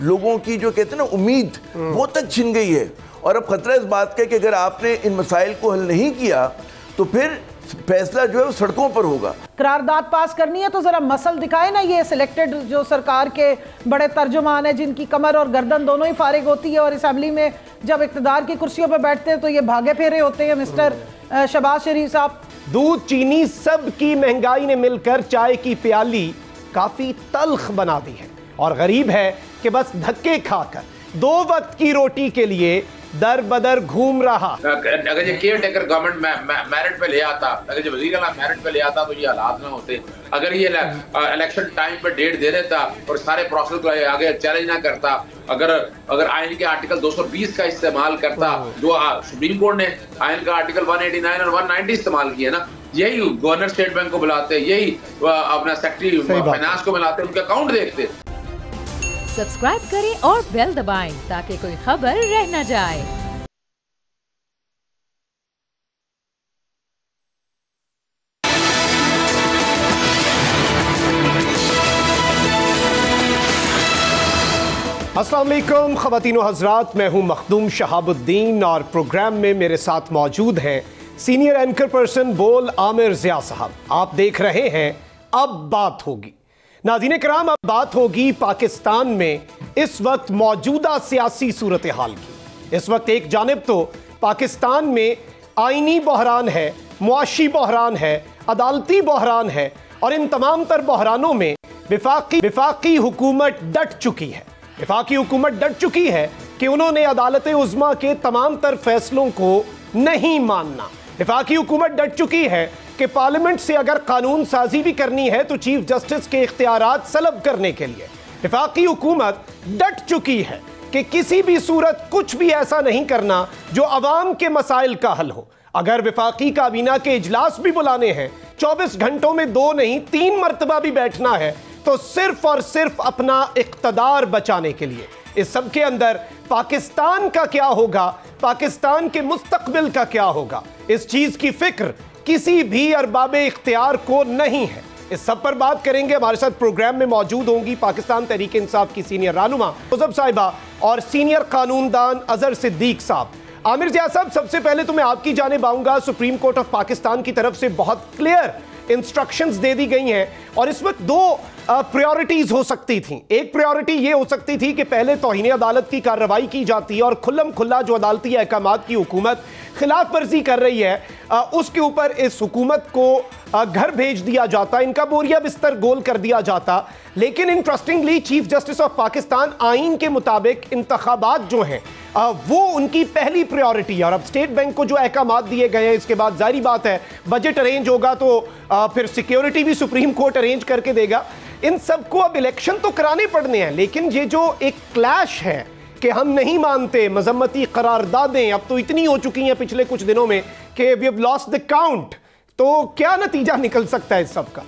लोगों की जो कहते हैं ना उम्मीद, वो तक छिन गई है। और अब खतरा इस बात का कि अगर आपने इन मसाइल को हल नहीं किया तो फिर फैसला जो है वो सड़कों पर होगा। करारदाद पास करनी है तो जरा मसल दिखाए ना, ये सिलेक्टेड जो सरकार के बड़े तर्जुमान है जिनकी कमर और गर्दन दोनों ही फारिग होती है और असेंबली में जब इक़्तिदार की कुर्सियों पर बैठते हैं तो ये भागे फेरे होते हैं। मिस्टर शहबाज शरीफ साहब, दूध चीनी सब की महंगाई ने मिलकर चाय की प्याली काफी तल्ख बना दी है और गरीब है कि बस धक्के खाकर 2 वक्त की रोटी के लिए दर बदर घूम रहा। अगर ये केयर टेकर गवर्नमेंट मेरिट पे ले आता, अगर ये वजीर आला मेरिट पे ले आता तो ये हालात ना होते। अगर ये इलेक्शन टाइम पे डेट दे देता और सारे प्रोसेस को आगे चैलेंज ना करता, अगर आइन के आर्टिकल 220 का इस्तेमाल करता, जो सुप्रीम कोर्ट ने आइन का आर्टिकल 189 और 190 इस्तेमाल किया ना, यही गवर्नर स्टेट बैंक को बुलाते, यही अपना सेक्रेटरी फाइनेंस को बुलाते, उनके अकाउंट देखते। सब्सक्राइब करें और बेल दबाएं ताकि कोई खबर रह न जाए। अस्सलाम वालेकुम ख़वातीन व हज़रात, मैं हूं मखदूम शहाबुद्दीन और प्रोग्राम में मेरे साथ मौजूद हैं सीनियर एंकर पर्सन बोल आमिर ज़िया साहब। आप देख रहे हैं अब बात होगी। नाज़रीन कराम, अब बात होगी पाकिस्तान में इस वक्त मौजूदा सियासी सूरत हाल की। इस वक्त एक जानिब तो पाकिस्तान में आइनी बहरान है, मुआशी बहरान है, अदालती बहरान है और इन तमाम तर बहरानों में विफाकी हुकूमत डट चुकी है। विफाकी हुकूमत डट चुकी है कि उन्होंने अदालत उज़्मा के तमाम तर फैसलों को नहीं मानना। विफाकी हुकूमत डट चुकी है कि पार्लियामेंट से अगर कानून साजी भी करनी है तो चीफ जस्टिस के इख्तियारात सलब करने के लिए। विफाकी हुकूमत डट चुकी है कि किसी भी सूरत कुछ भी ऐसा नहीं करना जो अवाम के मसाइल का हल हो। अगर विफाकी काबीना के इजलास भी बुलाने हैं, 24 घंटों में 2 नहीं 3 मरतबा भी बैठना है, तो सिर्फ और सिर्फ अपना इख्तदार बचाने के लिए। इस सब के अंदर पाकिस्तान का क्या होगा, पाकिस्तान के मुस्तकबिल का क्या होगा, इस चीज की फिक्र किसी भी अरबाबे इख्तियार को नहीं है। इस सब पर बात करेंगे। हमारे साथ प्रोग्राम में मौजूद होंगी पाकिस्तान तहरीक इंसाफ की सीनियर रहनुमा मुज़फ़्फ़र साहिबा और सीनियर कानूनदान अजहर सिद्दीक साहब। आमिर ज़िया साहब, सबसे पहले तो मैं आपकी जानिब आऊंगा। सुप्रीम कोर्ट ऑफ पाकिस्तान की तरफ से बहुत क्लियर इंस्ट्रक्शंस दे दी गई हैं और इस वक्त 2 प्रायोरिटीज हो सकती थी। एक प्रायोरिटी ये हो सकती थी कि पहले तौहीन अदालत की कार्रवाई की जाती और खुल्लम खुल्ला जो अदालती अहकामात की हुकूमत खिलाफ वर्जी कर रही है उसके ऊपर इस हुकूमत को घर भेज दिया जाता, इनका बोरिया बिस्तर गोल कर दिया जाता। लेकिन interestingly chief justice of Pakistan आइन के मुताबिक इंतखाबात जो हैं वो उनकी पहली प्रायोरिटी है और अब स्टेट बैंक को जो अहकामात दिए गए हैं इसके बाद जाहिर बात है बजट अरेंज होगा तो फिर सिक्योरिटी भी सुप्रीम कोर्ट अरेंज करके देगा। इन सबको अब इलेक्शन तो कराने पड़ने हैं, लेकिन ये जो एक क्लैश है कि हम नहीं मानते, मजम्मती करारदादें अब तो इतनी हो चुकी हैं पिछले कुछ दिनों में कि we have lost the count, तो क्या नतीजा निकल सकता है इस सब का?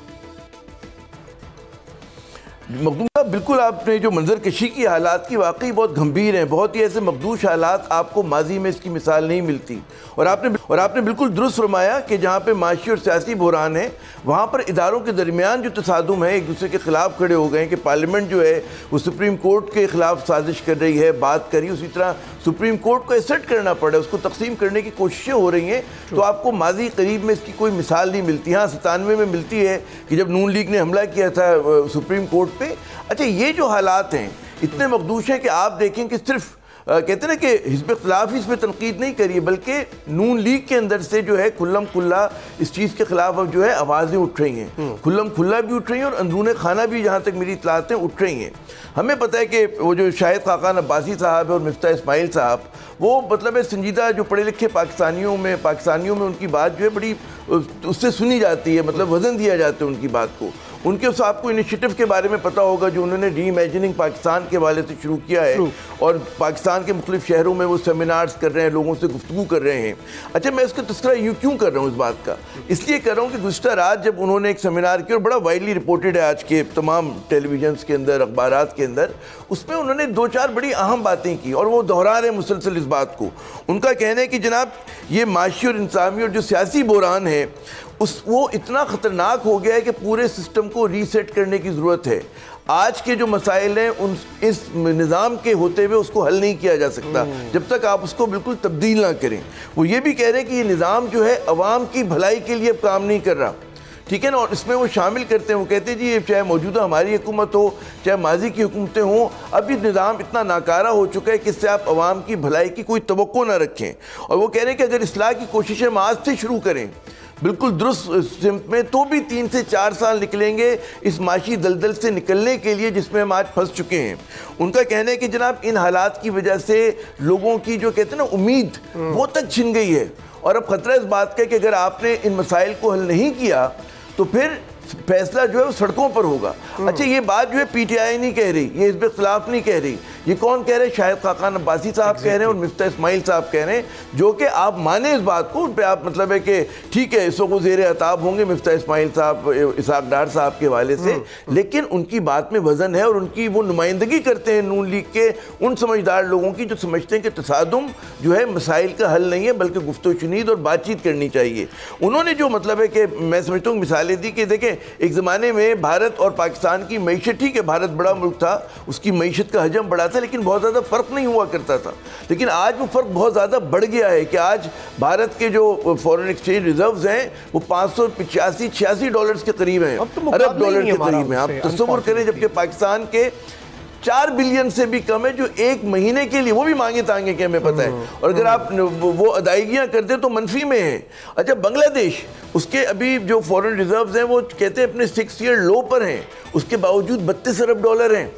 मखदूम साहब, बिल्कुल आपने जो मंजर कशी की हालात की वाकई बहुत गंभीर हैं। बहुत ही ऐसे मखदूश हालात आपको माजी में इसकी मिसाल नहीं मिलती। और आपने बिल्कुल दुरुस्त फरमाया कि जहाँ पे माशी और सियासी बहरान है वहाँ पर इदारों के दरमियान जो तसादुम है, एक दूसरे के ख़िलाफ़ खड़े हो गए हैं कि पार्लियामेंट जो है वो सुप्रीम कोर्ट के ख़िलाफ़ साजिश कर रही है, बात करी। उसी तरह सुप्रीम कोर्ट को एसेट करना पड़ा, उसको तकसीम करने की कोशिशें हो रही हैं। तो आपको माजी करीब में इसकी कोई मिसाल नहीं मिलती। हाँ, 97 में मिलती है कि जब नून लीग ने हमला किया था सुप्रीम कोर्ट पे। अच्छा, ये जो हालात हैं इतने मखदूश हैं कि आप देखें कि सिर्फ कहते हैं ना कि हिज़्ब इख्तिलाफ ही इस पर तनकीद नहीं करिए, बल्कि नून लीग के अंदर से जो है खुल्लम खुल्ला इस चीज़ के ख़िलाफ़ अब जो है आवाज़ें उठ रही हैं, खुल्लम खुल्ला भी उठ रही हैं और अंदरून खाना भी जहाँ तक मेरी इत्तलातें उठ रही हैं। हमें पता है कि वो जो शाहिद खाकान अब्बासी साहब है और मिफ्ता इस्माइल साहब, वो मतलब है संजीदा जो पढ़े लिखे पाकिस्तानियों में उनकी बात जो है बड़ी उससे सुनी जाती है, मतलब वज़न दिया जाता है उनकी बात को। उनके उस आपको इनिशिएटिव के बारे में पता होगा जो उन्होंने री इमेजिनिंग पाकिस्तान के हवाले से शुरू किया है और पाकिस्तान के मुख्तलिफ शहरों में वो सेमिनार्स कर रहे हैं, लोगों से गुफ्तगू कर रहे हैं। अच्छा, मैं इसका तस्करा यूँ क्यों कर रहा हूँ इस बात का? इसलिए कर रहा हूँ कि गुज़श्ता रात जब उन्होंने एक सेमिनार किया और बड़ा वाइडली रिपोर्टेड है आज के तमाम टेलीविजन के अंदर, अखबारात के अंदर, उसमें उन्होंने 2-4 बड़ी अहम बातें की और वो दोहरा रहे हैं मुसलसल इस बात को। उनका कहना है कि जनाब ये माशी और इंसानी और जो सियासी बहरान है वो इतना ख़तरनाक हो गया है कि पूरे सिस्टम को रीसेट करने की ज़रूरत है। आज के जो मसाइल हैं उन इस निज़ाम के होते हुए उसको हल नहीं किया जा सकता जब तक आप उसको बिल्कुल तब्दील ना करें। वो ये भी कह रहे हैं कि ये निज़ाम जो है अवाम की भलाई के लिए अब काम नहीं कर रहा, ठीक है ना। और इसमें वो शामिल करते हैं, वो कहते हैं जी ये चाहे मौजूदा हमारी हुकूमत हो चाहे माजी की हुकूमतें हों, अब ये निज़ाम इतना नाकारा हो चुका है कि इससे आप अवाम की भलाई की कोई तवक्को ना रखें। और वो कह रहे हैं कि अगर इस्लाह की कोशिशें हम आज से शुरू करें बिल्कुल दुरुस्त सिमत में, तो भी 3 से 4 साल निकलेंगे इस माशी दलदल से निकलने के लिए जिसमें हम आज फंस चुके हैं। उनका कहना है कि जनाब इन हालात की वजह से लोगों की जो कहते हैं ना उम्मीद वो तक छिन गई है, और अब ख़तरा इस बात का है कि अगर आपने इन मसाइल को हल नहीं किया तो फिर फैसला जो है वो सड़कों पर होगा। अच्छा, ये बात जो है पीटीआई नहीं कह रही, ये हिज़्ब इख्तिलाफ नहीं कह रही, ये कौन कह रहे हैं? शाहिद खाकान अब्बासी साहब कह रहे हैं और मिफ्ता इस्माइल साहब कह रहे हैं, जो कि आप माने इस बात को, उन पर आप मतलब है कि ठीक है इस वक्त ज़ेर अताब होंगे मिफ्ता इस्माइल साहब इसहाक डार साहब के हवाले से, लेकिन उनकी बात में वज़न है और उनकी वो नुमाइंदगी करते हैं नून लीग के उन समझदार लोगों की जो समझते हैं कि तसादुम जो है मसाइल का हल नहीं है बल्कि गुफ्तगू शुनीद और बातचीत करनी चाहिए। उन्होंने जो मतलब है कि मैं समझता हूँ मिसालें दी कि देखें एक ज़माने में भारत और पाकिस्तान की मईशत, ठीक है भारत बड़ा मुल्क था, उसकी मईशत का हजम बड़ा था, लेकिन बहुत ज़्यादा फ़र्क नहीं हुआ करता था। लेकिन आज वो फ़र्क बहुत ज़्यादा बढ़ गया है कि आज भारत के जो फॉरेन एक्सचेंज रिजर्व्स हैं वो $585-86 के करीब हैं, अरब डॉलर के करीब हैं। आप तस्वुर करें, जबकि पाकिस्तान के 4 बिलियन से भी कम है जो एक महीने के लिए, वो भी मांगे तांगे के हमें पता है, और अगर आप वो अदायगियाँ कर दें तो मनफी में है। अच्छा, बांग्लादेश, उसके अभी जो फॉरेन रिजर्व्स हैं वो कहते हैं अपने 6 ईयर लो पर हैं, उसके बावजूद $32 अरब हैं,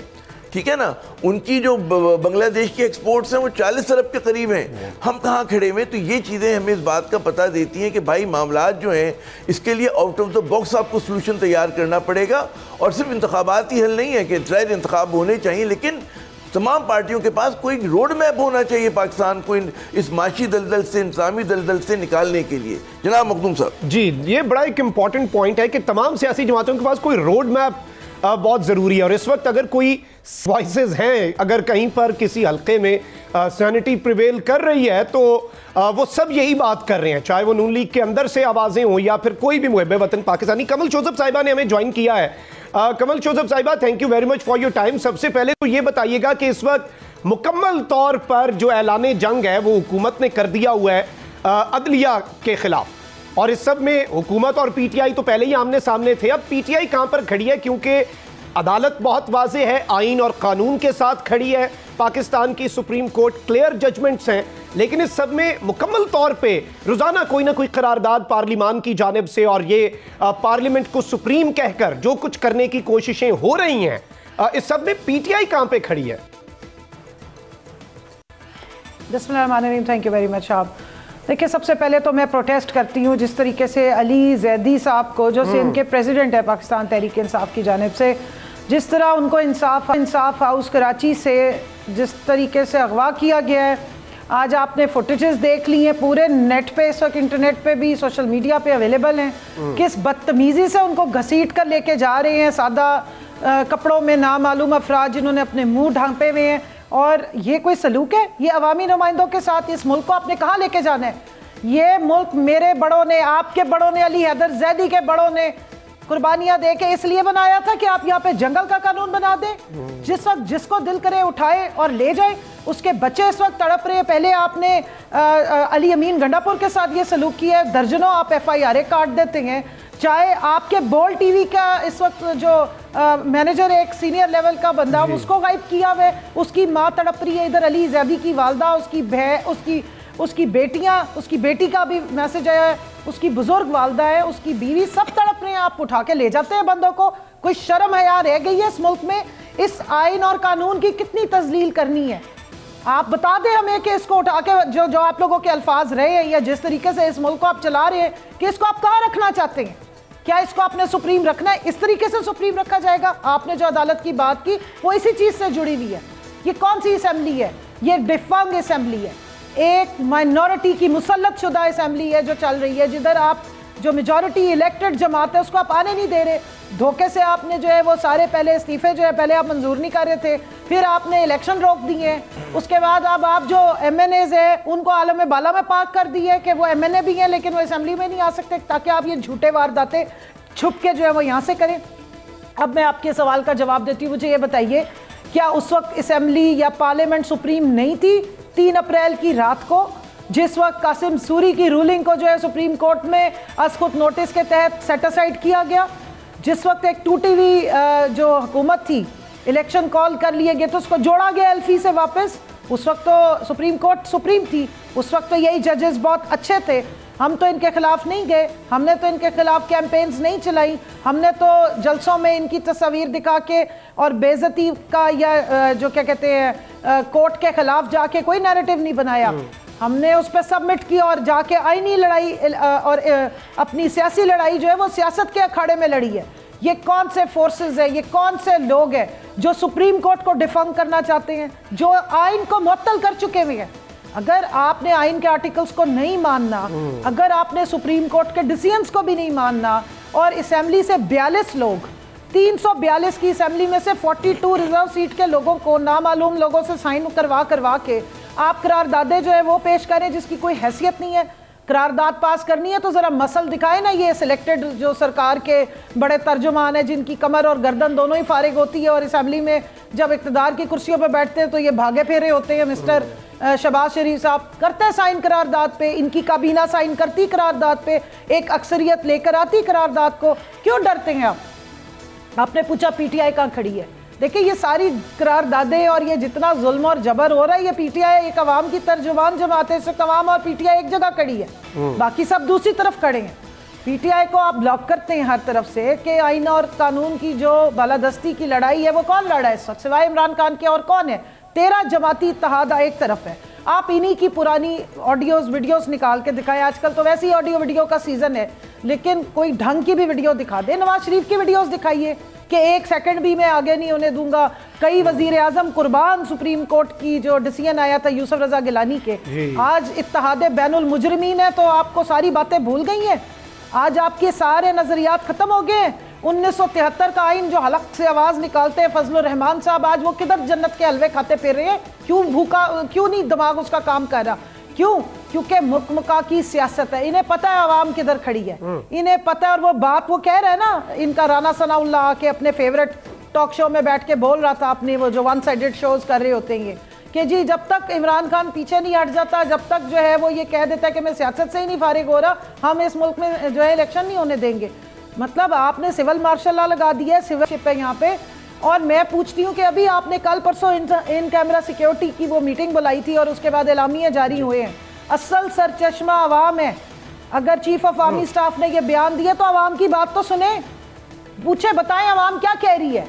ठीक है ना। उनकी जो बांग्लादेश की एक्सपोर्ट्स हैं वो 40 अरब के करीब हैं, हम कहाँ खड़े हुए। तो ये चीज़ें हमें इस बात का पता देती हैं कि भाई मामलात जो हैं इसके लिए आउट ऑफ द बॉक्स आपको सोल्यूशन तैयार करना पड़ेगा, और सिर्फ इंतखाबात ही हल नहीं है कि ज़ाहिर इंतखाब होने चाहिए, लेकिन तमाम पार्टियों के पास कोई रोड मैप होना चाहिए पाकिस्तान को इस माशी दलदल से, इंतज़ामी दलदल से निकालने के लिए। जनाब मखदूम साहब जी, ये बड़ा एक इंपॉर्टेंट पॉइंट है कि तमाम सियासी जमातों के पास कोई रोड मैप बहुत ज़रूरी है। और इस वक्त अगर कोई वॉइसेस हैं, अगर कहीं पर किसी हल्के में सैनिटी प्रिवेल कर रही है तो वो सब यही बात कर रहे हैं, चाहे वो नून लीग के अंदर से आवाज़ें हों या फिर कोई भी मुहब्बे वतन पाकिस्तानी। कमल जोसेफ साहिबा ने हमें ज्वाइन किया है। कमल जोसेफ साहिबा, thank you very much for your time. सबसे पहले तो ये बताइएगा कि इस वक्त मुकम्मल तौर पर जो ऐलान जंग है वो हुकूमत ने कर दिया हुआ है अदलिया के खिलाफ, और इस सब में हुकूमत और पीटीआई तो पहले ही आमने सामने थे। अब पीटीआई कहां पर खड़ी है? क्योंकि अदालत बहुत वाज़े है, आइन और कानून के साथ खड़ी है, पाकिस्तान की सुप्रीम कोर्ट क्लियर जजमेंट्स हैं, लेकिन इस सब में मुकम्मल तौर पे रोज़ाना कोई ना कोई करारदाद पार्लिमान की जानिब से, और ये पार्लियामेंट को सुप्रीम कहकर जो कुछ करने की कोशिशें हो रही हैं, इस सब में पीटीआई कहां पे खड़ी है? बिस्मिल्लाहिर्रहमानिर्रहीम, थैंक यू वेरी मच। आप देखिए, सबसे पहले तो मैं प्रोटेस्ट करती हूँ जिस तरीके से अली जैदी साहब को, जो से इनके प्रेसिडेंट है पाकिस्तान तहरीक इंसाफ की जानिब से, जिस तरह उनको इंसाफ हाउस कराची से जिस तरीके से अगवा किया गया है। आज आपने फुटेजेस देख ली हैं, पूरे नेट पे, इस वक्त इंटरनेट पे भी, सोशल मीडिया पे अवेलेबल हैं, किस बदतमीज़ी से उनको घसीट कर लेके जा रहे हैं सादा कपड़ों में नामालूम अफराद जिन्होंने अपने मुंह ढांपे हुए हैं। और ये कोई सलूक है? ये अवामी नुमाइंदों के साथ इस मुल्क को आपने कहाँ लेके जाना है? ये मुल्क मेरे बड़ों ने, आपके बड़ों ने, अली हैदर जैदी के बड़ों ने कुर्बानियां दे के इसलिए बनाया था कि आप यहाँ पे जंगल का कानून बना दें, जिस वक्त जिसको दिल करे उठाए और ले जाए। उसके बच्चे इस वक्त तड़प रहे हैं। पहले आपने अली अमीन गंडापुर के साथ ये सलूक किया है, दर्जनों आप FIR काट देते हैं। चाहे आपके बोल टीवी का इस वक्त जो मैनेजर एक सीनियर लेवल का बंदा, उसको गायब किया हुआ है, उसकी माँ तड़प रही है, इधर अली जैदी की वालदा, उसकी बेटियां, उसकी बेटी का भी मैसेज आया है, उसकी बुजुर्ग वालदा है, उसकी बीवी, सब तड़प रहे हैं। आप उठा के ले जाते हैं बंदों को। कोई शर्म हया रह गई है इस मुल्क में? इस आइन और कानून की कितनी तजलील करनी है? आप बता दें हमें कि इसको उठा के जो आप लोगों के अल्फाज रहे हैं या जिस तरीके से इस मुल्क को आप चला रहे हैं, कि इसको आप कहाँ रखना चाहते हैं? क्या इसको आपने सुप्रीम रखना है? इस तरीके से सुप्रीम रखा जाएगा? आपने जो अदालत की बात की वो इसी चीज से जुड़ी हुई है। ये कौन सी असेंबली है? ये डिफंग असेंबली है, एक माइनॉरिटी की मुसल्लत शुदा असेंबली है जो चल रही है, जिधर आप जो मेजॉरिटी इलेक्टेड जमात है उसको आप आने नहीं दे रहे। धोखे से आपने जो है वो सारे पहले इस्तीफे जो है पहले आप मंजूर नहीं कर रहे थे, फिर आपने इलेक्शन रोक दिए, उसके बाद अब आप जो MNAs है उनको आलम बाला में पार्क कर दिए कि वो MNA भी हैं लेकिन वो असेंबली में नहीं आ सकते, ताकि आप ये झूठे वारदातें छुप के जो है वो यहाँ से करें। अब मैं आपके सवाल का जवाब देती हूँ। मुझे ये बताइए, क्या उस वक्त असेंबली या पार्लियामेंट सुप्रीम नहीं थी 3 अप्रैल की रात को, जिस वक्त कासिम सूरी की रूलिंग को जो है सुप्रीम कोर्ट में अस्कुत नोटिस के तहत सेट असाइड किया गया, जिस वक्त एक टूटी हुई जो हुकूमत थी, इलेक्शन कॉल कर लिए गए तो उसको जोड़ा गया एल्फी से वापस। उस वक्त तो सुप्रीम कोर्ट सुप्रीम थी, उस वक्त तो यही जजेस बहुत अच्छे थे। हम तो इनके खिलाफ नहीं गए, हमने तो इनके खिलाफ कैंपेन्स नहीं चलाई, हमने तो जलसों में इनकी तस्वीर दिखा के और बेइज्जती का या जो क्या कहते हैं कोर्ट के खिलाफ जाके कोई नैरेटिव नहीं बनाया। हमने उस पर सबमिट किया और जाके आईनी लड़ाई और अपनी सियासी लड़ाई जो है वो सियासत के अखाड़े में लड़ी है। ये कौन से फोर्सेस है, ये कौन से लोग हैं जो सुप्रीम कोर्ट को डिफंग करना चाहते हैं, जो आइन को मुअत्तल कर चुके हुए हैं। अगर आपने आइन के आर्टिकल्स को नहीं मानना, अगर आपने सुप्रीम कोर्ट के डिसीजंस को भी नहीं मानना और असेंबली से 42 लोग, 342 की असेंबली में से 42 रिजर्व सीट के लोगों को नामालूम लोगों से साइन करवा के आप करारदादे जो है वो पेश करें जिसकी कोई हैसियत नहीं है। करारदाद पास करनी है तो ज़रा मसल दिखाए ना। ये सिलेक्टेड जो सरकार के बड़े तर्जुमान हैं जिनकी कमर और गर्दन दोनों ही फारिग होती है और असेंबली में जब इक़्तिदार की कुर्सियों पर बैठते हैं तो ये भागे फेरे होते हैं। मिस्टर शहबाज शरीफ साहब करते साइन करारदाद पे, इनकी काबीना साइन करती करारदाद पे, एक अक्सरियत लेकर आती करारदाद को। क्यों डरते हैं आप? आपने पूछा पीटीआई कहाँ खड़ी है। देखिए ये सारी करारदादें और ये जितना जुल्म और जबर हो रहा है, ये पीटीआई एक अवाम की तर्जुमान जमात है। इस वक्त अवाम और पीटीआई एक जगह खड़ी है, बाकी सब दूसरी तरफ खड़े हैं। पीटीआई को आप ब्लॉक करते हैं हर तरफ से कि आइन और कानून की जो बालादस्ती की लड़ाई है वो कौन लड़ रहा है इस वक्त सिवाय इमरान खान के, और कौन है? 13 जमाती इत्तेहाद एक तरफ है। आप इन्हीं की पुरानी ऑडियोज वीडियोस निकाल के दिखाएं। आजकल तो वैसे ही ऑडियो वीडियो का सीजन है, लेकिन कोई ढंग की भी वीडियो दिखा दे। नवाज शरीफ की वीडियोस दिखाइए कि 1 सेकंड भी मैं आगे नहीं होने दूंगा। कई वजीर आजम कुर्बान सुप्रीम कोर्ट की जो डिसीजन आया था यूसुफ रजा गिलानी के। आज इत्तेहाद बैनुल मुजरिमीन है तो आपको सारी बातें भूल गई हैं। आज आपके सारे नजरियात खत्म हो गए। 1973 का आइन जो हलक से आवाज निकालते हैं फजलुर रहमान साहब, आज वो किधर जन्नत के हलवे खाते फिर रहे हैं? क्यों भूखा, क्यों नहीं दिमाग उसका काम कर रहा? क्यों? क्योंकि मुकमका की सियासत है। इन्हें पता है आवाम किधर खड़ी है, इन्हें पता है। और वो बात वो कह रहे हैं ना, इनका राना सनाउल्लाह आके अपने फेवरेट टॉक शो में बैठ के बोल रहा था, अपने वो जो 1 साइडेड शोज कर रहे होते हैं कि जी जब तक इमरान खान पीछे नहीं हट जाता, जब तक जो है वो ये कह देता है कि मैं सियासत से ही नहीं फारिग हो रहा, हम इस मुल्क में जो है इलेक्शन नहीं होने देंगे। मतलब आपने सिविल मार्शल लॉ लगा दिया है, सिविल शिप है यहाँ पे। और मैं पूछती हूँ कि अभी आपने कल परसों इन कैमरा सिक्योरिटी की वो मीटिंग बुलाई थी और उसके बाद एलामिया जारी हुए हैं। असल सरचश्मा अवाम है। अगर चीफ ऑफ आर्मी स्टाफ ने ये बयान दिया तो अवाम की बात तो सुने, पूछे बताएं अवाम क्या कह रही है।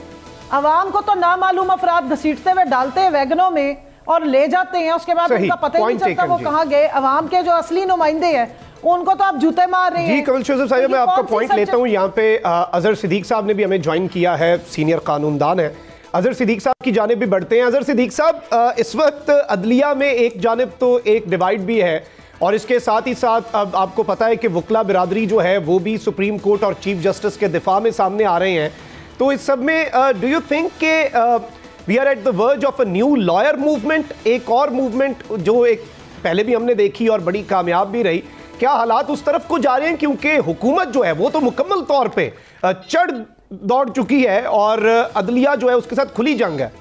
अवाम को तो नामालूम अफराद घसीटते हुए डालते हैं वैगनों में और ले जाते हैं, उसके बाद उनका पता ही नहीं चलता वो कहाँ गए। अवाम के जो असली नुमाइंदे हैं उनको तो आप जूते मार रहे हैं। जी कमल शोज़ेब साहब, मैं आपका पॉइंट लेता हूँ। यहाँ पे अजहर सिद्दीक साहब ने भी हमें ज्वाइन किया है, सीनियर कानूनदान है। अजहर सिद्दीक साहब की जानिब भी बढ़ते हैं। अजहर सिद्दीक साहब, इस वक्त अदलिया में एक जानिब तो एक डिवाइड भी है और इसके साथ ही साथ अब आपको पता है कि वकला बिरादरी जो है वो भी सुप्रीम कोर्ट और चीफ जस्टिस के दिफा में सामने आ रहे हैं। तो इस सब में डू यू थिंक के we are at the verge of a new lawyer movement, एक और मूवमेंट जो एक पहले भी हमने देखी और बड़ी कामयाब भी रही? क्या हालात उस तरफ को जा रहे हैं? क्योंकि हुकूमत जो है वो तो मुकम्मल तौर पे चढ़ दौड़ चुकी है और अदलिया जो है उसके साथ खुली जंग है।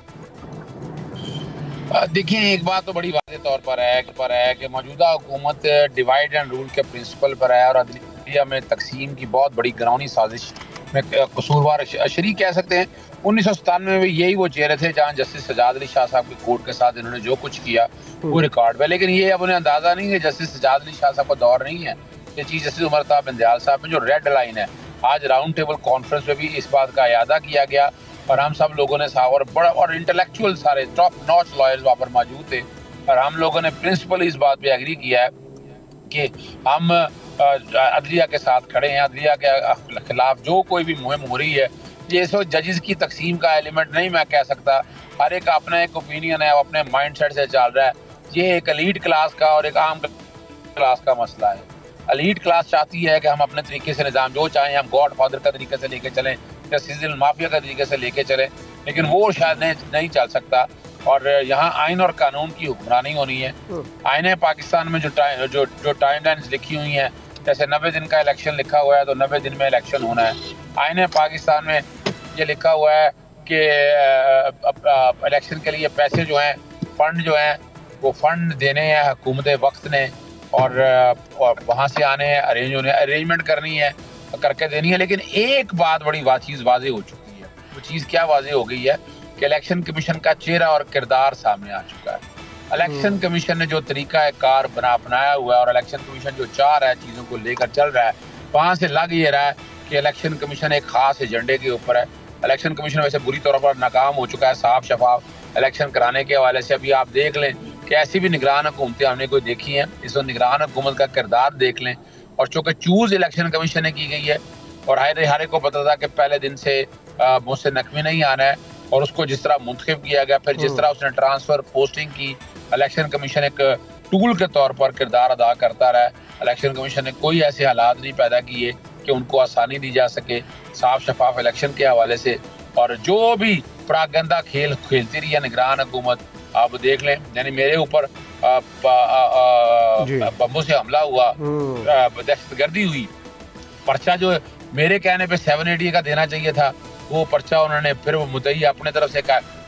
देखिए एक बात तो बड़ी वाज़ेह तौर पर है कि मौजूदा हुकूमत डिवाइड एंड रूल के प्रिंसिपल पर है और अदलिया में तकसीम की बहुत बड़ी घिनौनी साजिश में कसूरवार शरीक कह सकते हैं। 1997 में भी यही वो चेहरे थे जहाँ जस्टिस सजाद अली शाह साहब की कोर्ट के साथ इन्होंने जो कुछ किया वो रिकॉर्ड है। लेकिन ये अब उन्हें अंदाजा नहीं है जस्टिस सजाद अली शाह साहब का दौर नहीं है, ये चीफ जस्टिस उमर ताब इंदयाल साहब में जो रेड लाइन है। आज राउंड टेबल कॉन्फ्रेंस में भी इस बात का इयादा किया गया और हम सब लोगों ने और बड़ा और इंटेलेक्चुअल सारे टॉप नॉच लॉयर्स वहाँ पर मौजूद थे और हम लोगों ने प्रिंसिपल इस बात पे एग्री किया है कि हम अदलिया के साथ खड़े हैं। अदलिया के खिलाफ जो कोई भी मुहिम हो रही है, ये इस वक्त जजेस की तकसीम का एलिमेंट नहीं मैं कह सकता, हर एक अपना एक ओपिनियन है, अपने माइंड सेट से चल रहा है। ये एक एलीट क्लास का और एक आम क्लास का मसला है। एलीट क्लास चाहती है कि हम अपने तरीके से निज़ाम जो चाहें, हम गॉड फादर का तरीके से लेके चलें या सिजिल माफिया का तरीके से लेके चलें, लेकिन वो शायद नहीं चल सकता। और यहाँ आइन और कानून की हुक्मरानी होनी है। आइन पाकिस्तान में जो टाइमलाइंस लिखी हुई हैं, जैसे 90 दिन का इलेक्शन लिखा हुआ है तो 90 दिन में इलेक्शन होना है। आइन पाकिस्तान में ये लिखा हुआ है कि इलेक्शन के लिए पैसे जो हैं, फंड जो हैं, वो फंड देने हैं हुकूमत वक्त ने, और वहाँ से आने हैं, अरेंजमेंट करनी है, करके देनी है। लेकिन एक बात बड़ी चीज़ वाजे हो चुकी है। वो चीज़ क्या वाजे हो गई है कि इलेक्शन कमीशन का चेहरा और किरदार सामने आ चुका है। इलेक्शन कमीशन ने जो तरीका कार अपनाया हुआ है और इलेक्शन कमीशन जो चाह रहा है, चीज़ों को लेकर चल रहा है, वहाँ से लग ये रहा है कि इलेक्शन कमीशन एक खास एजेंडे के ऊपर है। इलेक्शन कमीशन वैसे बुरी तौर पर नाकाम हो चुका है साफ शफाफ इलेक्शन कराने के हवाले से। अभी आप देख लें कि ऐसी भी निगरान हुकूमतें हमने कोई देखी हैं, इस निगरान हुकूमत का किरदार देख लें। और चूँकि चूज़ इलेक्शन कमीशन ने की गई है और हर एक को पता था कि पहले दिन से मुझसे नकमी नहीं आना है, और उसको जिस तरह मुंतखब किया गया, फिर जिस तरह उसने ट्रांसफ़र पोस्टिंग की, इलेक्शन कमीशन एक टूल के तौर पर किरदार अदा करता रहा है। इलेक्शन कमीशन ने कोई ऐसे हालात नहीं पैदा किए कि उनको आसानी दी जा सके साफ शफाफ इलेक्शन के हवाले से। और जो भी प्रागंदा खेल खेलती रही है निगरान हुकूमत, आप देख लें, यानी मेरे ऊपर बम्बों से हमला हुआ, दहशतगर्दी हुई, पर्चा जो मेरे कहने पे 780 का देना चाहिए था, वो पर्चा उन्होंने फिर वो मुद्दई अपने तरफ से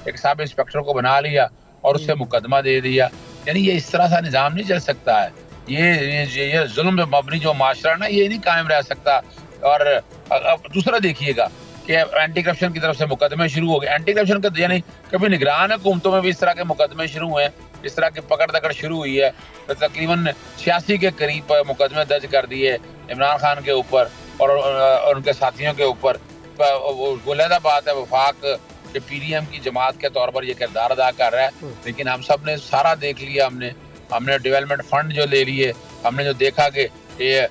एक सब इंस्पेक्टर को बना लिया और उससे मुकदमा दे दिया। यानी ये इस तरह सा निज़ाम नहीं चल सकता है। ये जुल्म मबनी जो माशरा ना, ये नहीं कायम रह सकता। और अब दूसरा देखिएगा कि एंटी करप्शन की तरफ से मुकदमे शुरू हो गए। एंटी करप्शन का यानी कभी निगरान हुकूमतों में भी इस तरह के मुकदमे शुरू हुए हैं, इस तरह की पकड़ दकड़ शुरू हुई है। तो तकरीबन 86 के करीब मुकदमे दर्ज कर दिए इमरान खान के ऊपर और उनके साथियों के ऊपर। वो लहदा बात है, वफाक के PDM की जमात के तौर पर ये किरदार अदा कर रहा है। लेकिन हम सब ने सारा देख लिया, हमने डेवलपमेंट फंड जो ले लिए, हमने जो देखा कि ये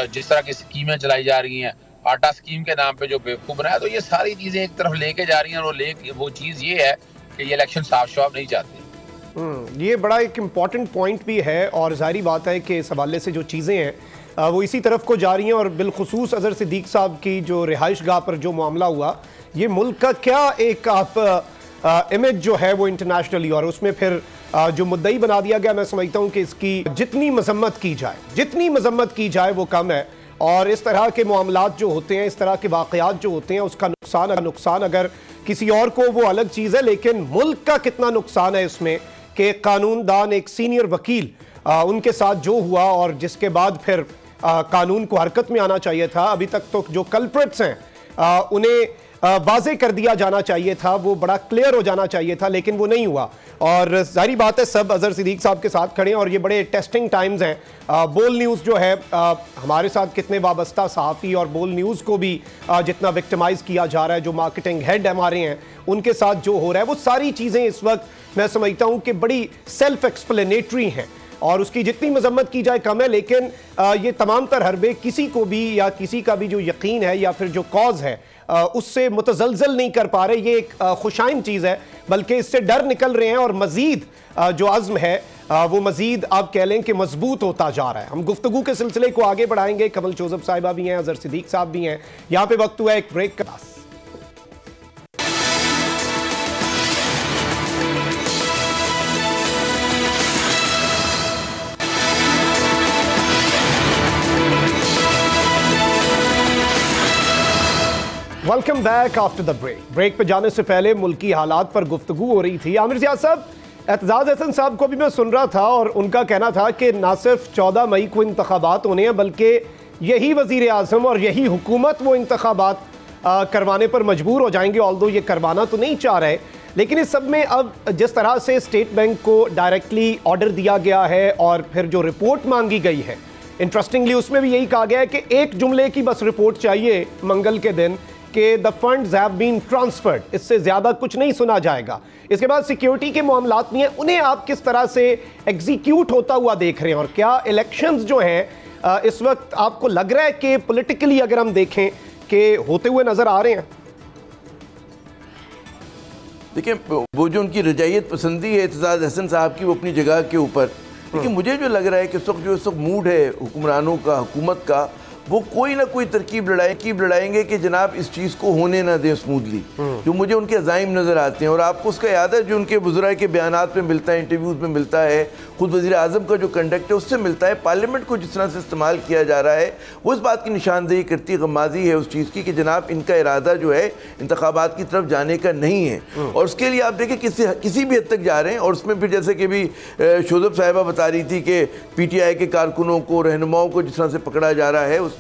जिस तरह की स्कीमें चलाई जा रही हैं, आटा स्कीम के नाम पे जो बेवकूफ़ बनाया, तो ये सारी चीज़ें एक तरफ लेके जा रही हैं। और वो चीज़ ये है कि ये इलेक्शन साफ शफाफ नहीं चाहते। ये बड़ा एक इम्पॉर्टेंट पॉइंट भी है और जाहिर बात है कि इस हवाले से जो चीज़ें हैं वो इसी तरफ को जा रही हैं। और बिलखुसूस अज़हर सिद्दीक साहब की जो रिहाइश गाह पर जो मामला हुआ, ये मुल्क का क्या एक आप इमेज जो है वो इंटरनेशनली, और उसमें फिर जो मुद्दई बना दिया गया, मैं समझता हूँ कि इसकी जितनी मजम्मत की जाए वो कम है। और इस तरह के मामलात जो होते हैं, इस तरह के वाक़यात जो होते हैं, उसका नुकसान अगर किसी और को वो अलग चीज़ है, लेकिन मुल्क का कितना नुकसान है इसमें कि कानूनदान, एक सीनियर वकील, उनके साथ जो हुआ और जिसके बाद फिर कानून को हरकत में आना चाहिए था। अभी तक तो जो कल्प्रिट्स हैं उन्हें वाज़े कर दिया जाना चाहिए था, वो बड़ा क्लियर हो जाना चाहिए था, लेकिन वो नहीं हुआ। और जाहिर बात है सब अज़हर सिद्दीक साहब के साथ खड़े हैं और ये बड़े टेस्टिंग टाइम्स हैं। बोल न्यूज़ जो है, हमारे साथ कितने वाबस्ता सहाफ़ी और बोल न्यूज़ को भी जितना विक्टिमाइज़ किया जा रहा है, जो मार्केटिंग हेड हमारे हैं उनके साथ जो हो रहा है, वो सारी चीज़ें इस वक्त मैं समझता हूँ कि बड़ी सेल्फ एक्सप्लेनेटरी हैं और उसकी जितनी मजम्मत की जाए कम है। लेकिन ये तमाम तर हरबे किसी को भी या किसी का भी जो यकीन है या फिर जो कॉज है उससे मुतज़लज़ल नहीं कर पा रहे। ये एक खुशाइन चीज़ है, बल्कि इससे डर निकल रहे हैं और मज़ीद जो अज़्म है वो मज़ीद आप कह लें कि मजबूत होता जा रहा है। हम गुफ्तगू के सिलसिले को आगे बढ़ाएंगे। कमल जोसेफ साहिबा भी हैं, अज़हर सिद्दीक साहब भी हैं। यहाँ पे वक्त हुआ एक ब्रेक का। Welcome back after the break पे जाने से पहले मुल्की हालात पर गुफ्तगू हो रही थी। आमिर ज़िया साहब, एतजाज़ हसन साहब को भी मैं सुन रहा था और उनका कहना था कि ना सिर्फ 14 मई को इंतखाबात होने हैं, बल्कि यही वज़ीर आज़म और यही हुकूमत वो इंतखाबात करवाने पर मजबूर हो जाएंगे। ऑल्दो ये करवाना तो नहीं चाह रहे, लेकिन इस सब में अब जिस तरह से स्टेट बैंक को डायरेक्टली ऑर्डर दिया गया है और फिर जो रिपोर्ट मांगी गई है, इंटरेस्टिंगली उसमें भी यही कहा गया है कि एक जुमले की बस रिपोर्ट चाहिए मंगल के दिन कि the funds have been transferred, इससे ज़्यादा कुछ नहीं सुना जाएगा। इसके बाद सिक्योरिटी के मामलात नहीं है, उन्हें आप किस तरह से एग्जीक्यूट होता हुआ देख रहे हैं? और क्या इलेक्शंस जो हैं इस वक्त आपको लग रहा है कि पॉलिटिकली अगर हम देखें कि होते हुए नज़र आ रहे हैं? देखिए, वो जो उनकी रजायत पसंदी है एतजाज़ हसन साहब की, वो अपनी जगह के ऊपर, लेकिन मुझे जो लग रहा है कि इस वक्त जो मूड है हुक्मरानों का, हुकूमत का, वो कोई ना कोई तरकीब लड़ाएंगे कि जनाब इस चीज़ को होने ना दें स्मूथली, जो मुझे उनके अज़ाइम नज़र आते हैं। और आपको उसका याद है जो उनके वज़रा के बयानात में मिलता है, इंटरव्यूज़ में मिलता है, खुद वज़ीर आज़म का जो कंडक्ट है उससे मिलता है, पार्लियामेंट को जिस तरह से इस्तेमाल किया जा रहा है वो इस बात की निशानदेही करती है, गमाज़ी है उस चीज़ की कि जनाब इनका इरादा जो है इंतखाबात की तरफ जाने का नहीं है। और उसके लिए आप देखें किसी भी हद तक जा रहे हैं। और उसमें फिर जैसे कि भी शोजब साहिबा बता रही थी कि PTI के कारकुनों को, रहनुमाओं को जिस तरह से पकड़ा जा रहा है, उसमें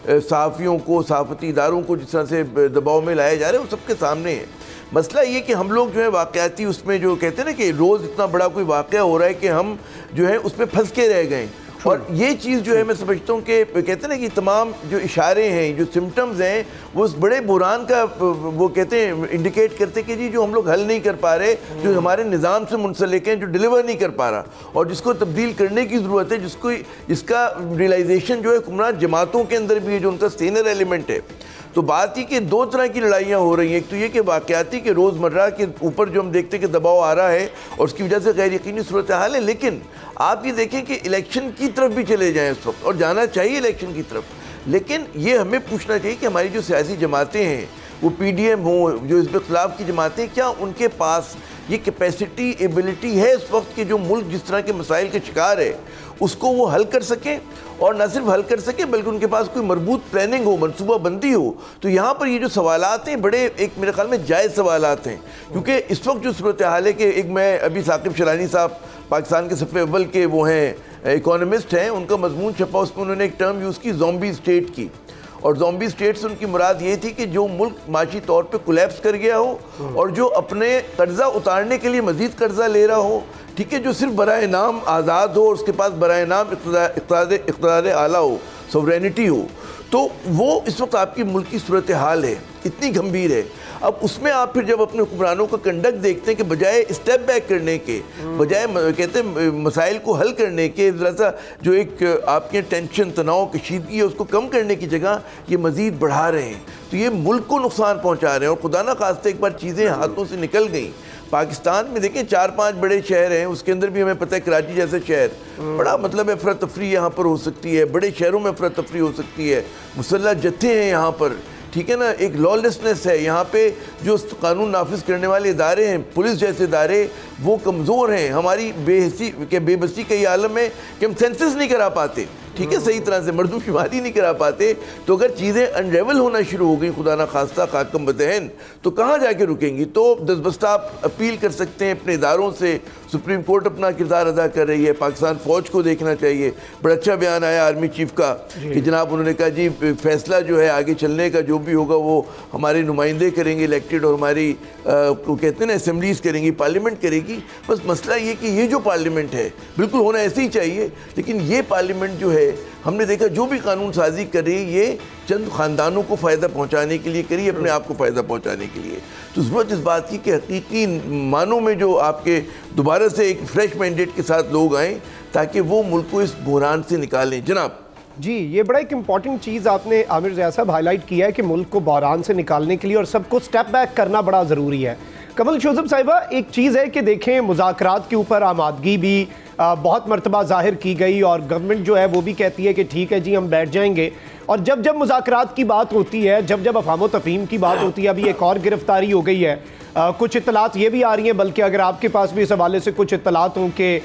सहाफ़ियों को, सहाफ़ती इदारों को जिस तरह से दबाव में लाया जा रहा है, वो सबके सामने है। मसला ये कि हम लोग जो है वाक़याती उसमें जो कहते हैं ना कि रोज़ इतना बड़ा कोई वाक़या हो रहा है कि हम जो है उसमें फंस के रह गए। और ये चीज़ जो है मैं समझता हूँ कि कहते हैं ना कि तमाम जो इशारे हैं, जो सिम्टम्स हैं, वो उस बड़े बुरान का वो कहते हैं इंडिकेट करते कि जी जो हम लोग हल नहीं कर पा रहे, जो हमारे निज़ाम से मुंसलिक हैं, जो डिलीवर नहीं कर पा रहा और जिसको तब्दील करने की ज़रूरत है, जिसका रियलाइजेशन जो है हुक्मरान जमातों के अंदर भी है, जो उनका सीनियर एलिमेंट है। तो बात ही कि दो तरह की लड़ाइयाँ हो रही हैं। एक तो ये कि वाक़याती के रोज़मर्रा के ऊपर जो हम देखते हैं कि दबाव आ रहा है और उसकी वजह से गैर यकीनी सूरत हाल है, लेकिन आप ये देखें कि इलेक्शन की तरफ भी चले जाएं इस वक्त, और जाना चाहिए इलेक्शन की तरफ। लेकिन ये हमें पूछना चाहिए कि हमारी जो सियासी जमातें हैं, वो PDM हो, जो हिज़्ब इख्तिलाफ की जमातें, क्या उनके पास ये कैपेसिटी, एबिलिटी है इस वक्त कि जो मुल्क जिस तरह के मसाइल के शिकार है उसको वो हल कर सकें, और न सिर्फ हल कर सके बल्कि उनके पास कोई मरबूत प्लानिंग हो, मनसूबाबंदी हो। तो यहाँ पर ये जो सवालात हैं बड़े एक मेरे ख्याल में जायज़ सवालात हैं, क्योंकि इस वक्त जो सूरत हाल है कि एक मैं अभी साकिब शरानी साहब पाकिस्तान के सफ़े अव्वल के वो हैं इकोनॉमिस्ट हैं, उनका मजमून छपा, उसमें उन्होंने एक टर्म यूज़ की ज़ॉम्बी स्टेट की। और ज़ॉम्बी स्टेट से उनकी मुराद ये थी कि जो मुल्क माशी तौर पे कोलैप्स कर गया हो और जो अपने कर्जा उतारने के लिए मज़ीद कर्जा ले रहा हो, ठीक है, जो सिर्फ बराए नाम आज़ाद हो और उसके पास बराए नाम इक़्तिदार आला हो, सोवरेनिटी हो, तो वो इस वक्त आपकी मुल्क की सूरत हाल है, इतनी गंभीर है। अब उसमें आप फिर जब अपने हुक्मरानों का कंडक्ट देखते हैं कि बजाय स्टेप बैक करने के, बजाय कहते हैं मसाइल को हल करने के, ज़रा सा जो एक आपके टेंशन, तनाव, कशीदगी है उसको कम करने की जगह ये मज़ीद बढ़ा रहे हैं, तो ये मुल्क को नुकसान पहुँचा रहे हैं। और खुदा ना खास्ते एक बार चीज़ें हाथों से निकल गई। पाकिस्तान में देखें 4-5 बड़े शहर हैं, उसके अंदर भी हमें पता है कराची जैसे शहर बड़ा मतलब अफरा तफरी यहाँ पर हो सकती है, बड़े शहरों में अफरा तफरी हो सकती है, मुसल्लह जत्थे हैं यहाँ पर, ठीक है ना, एक लॉलेसनेस है यहाँ पे, जो कानून नाफिज करने वाले इदारे हैं, पुलिस जैसे इदारे, वो कमज़ोर हैं। हमारी बेबसी का ये आलम है कि हम सेंसस नहीं करा पाते, ठीक है, सही तरह से मर्दमशुमारी नहीं करा पाते। तो अगर चीज़ें अनरेवल होना शुरू हो गई, खुदा ना खास्ता खाकम बदहन, तो कहाँ जाके रुकेंगी। तो दसबस्ता आप अपील कर सकते हैं अपने इदारों से, सुप्रीम कोर्ट अपना किरदार अदा कर रही है, पाकिस्तान फ़ौज को देखना चाहिए। बड़ा अच्छा बयान आया आर्मी चीफ का कि जनाब उन्होंने कहा जी फैसला जो है आगे चलने का जो भी होगा वो हमारे नुमाइंदे करेंगे इलेक्टेड, और हमारी को कहते हैं ना असेंबलीज करेंगी, पार्लियामेंट करेगी। बस मसला ये कि ये जो पार्लियामेंट है बिल्कुल होना ऐसे ही चाहिए, लेकिन ये पार्लियामेंट जो है हमने देखा जो भी कानून साजी कर रही है ये चंद ख़ानदानों को फ़ायदा पहुंचाने के लिए करी, अपने आप को फ़ायदा पहुंचाने के लिए। तो ज़रूरत इस बात की कि हकीकी मानों में जो आपके दोबारा से एक फ्रेश मैंडेट के साथ लोग आएँ ताकि वो मुल्क को इस बुहरान से निकालें। जनाब जी, ये बड़ा एक इम्पॉर्टेंट चीज़ आपने आमिर ज़िया साहब हाईलाइट किया है कि मुल्क को बहरान से निकालने के लिए और सबको स्टेप बैक करना बड़ा ज़रूरी है। कमल शोजब साहिबा, एक चीज़ है कि देखें मुज़ाकरात के ऊपर आमादगी भी बहुत मरतबा ज़ाहिर की गई और गवर्नमेंट जो है वो भी कहती है कि ठीक है जी हम बैठ जाएंगे, और जब जब मुज़ाकरात की बात होती है, जब जब अफ़ाम तफ़हीम की बात होती है, अभी एक और गिरफ्तारी हो गई है, कुछ इत्तलात ये भी आ रही हैं, बल्कि अगर आपके पास भी इस हवाले से कुछ इत्तलात हों कि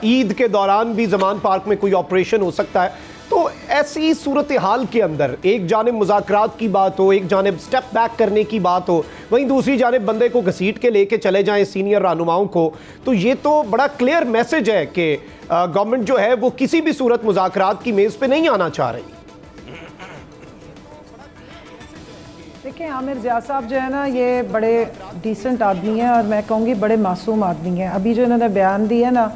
ईद के दौरान भी ज़मान पार्क में कोई ऑपरेशन हो सकता है, तो ऐसी सूरत हाल के अंदर एक जानिब मुज़ाकरात की बात हो, एक जानिब स्टेप बैक करने की बात हो, वहीं दूसरी जानिब बंदे को घसीट के लेके चले जाएं सीनियर रहनुमाओं को, तो ये तो बड़ा क्लियर मैसेज है कि गवर्नमेंट जो है वो किसी भी सूरत मुज़ाकरात की मेज़ पे नहीं आना चाह रही। देखिए आमिर ज़िया साहब जो है ना ये बड़े डिसेंट आदमी हैं और मैं कहूँगी बड़े मासूम आदमी हैं। अभी जो इन्होंने बयान दिए ना